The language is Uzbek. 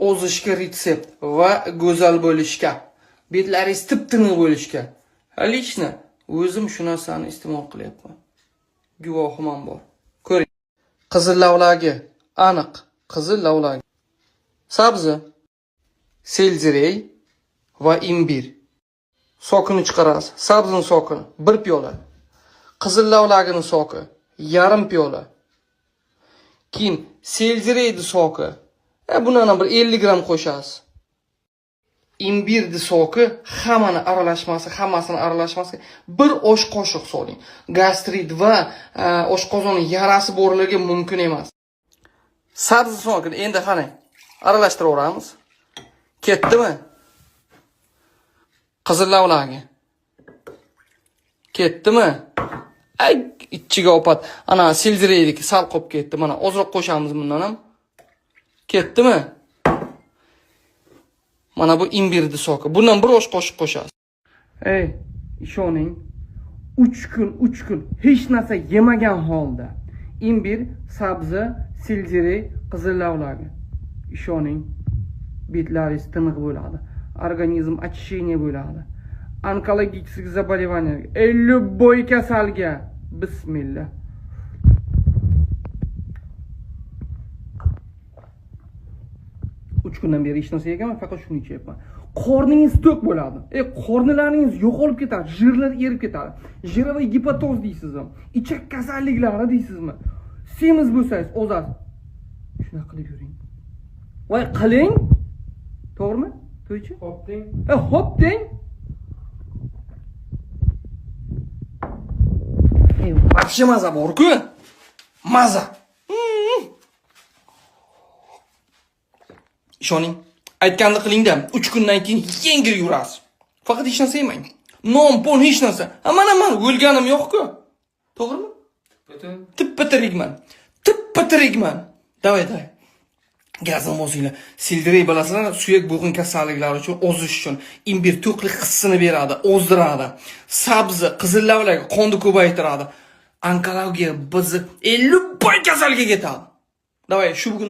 ozishga retsept va go'zal bo'lishga, betlaringiz tip-tiniq bo'lishga. Halishni o'zim shu narsani iste'mol qilyapman. Guvohim bor. Ko'ring. Qizil lavlagi, aniq qizil lavlagi. Sabzi, selzerey va imbir. Sokini chiqarasiz. Sabzining sokini 1 piyola. Qizil lavlagining soki yarim piyola. Keyin selzereyning soki, bundan bir 50 gram qo'shasiz. Imbirni soki hammasini aralashmasi bir osh qoshiq soling. Gastrit va oshqozon yarasi borlarga mumkin emas. Sabzi sokini endi qani aralashtiraveramiz. Ketdimi? Qizil lavlagi. Ketdimi? Ay, ichiga opat. Ana selzereydiki sal qolib ketdi. Mana ozroq qo'shamiz bundan ham. Ketdimi? Mana bu imbirni soki. Bundan bir osh qoshiq qo'shasiz. Ishoning, 3 kun hech narsa yemagan holda imbir, sabzi, selzerey, qizil lavlagi. Ishoning, betlaringiz tiniq bo'ladi. Organizm очищение bo'ladi. Onkologik заболевание, любой kasalga. Bismillah. Uch kundan beri hech narsa yegaman, faqat shuni ichyapman. Qorningiz to'q bo'ladi. Qornilaringiz yo'qolib ketadi, jirlar erib ketadi. Jiroviy gepatoz deysizmi? Ichak kasalliklari deysizmi? Semiz bo'lsangiz, ozasiz. Shuna qilib yuring. Voy, qiling. To'g'rimi? To'ychi? Hop deng. Hop deng. Вообще maza bor-ku. Maza. Ishoning, aytganini qiling-da, 3 kundan keyin yengil yurasiz. Faqat hech narsa yemang. Non, pon hech narsa. Mana o'lganim yo'q-ku. To'g'rimi? Tip-patirikman. Davay. Gazim o'zinglar. Selderey bilasizlar, suyak bo'g'in kasalliklari uchun, ozish uchun, imbir to'qlik hissini beradi, ozdiradi. Sabzi, qizil lavlagi qonni ko'paytiradi. Onkologiya bizni 50 boy kasalga ketadi. Davay, shu bugun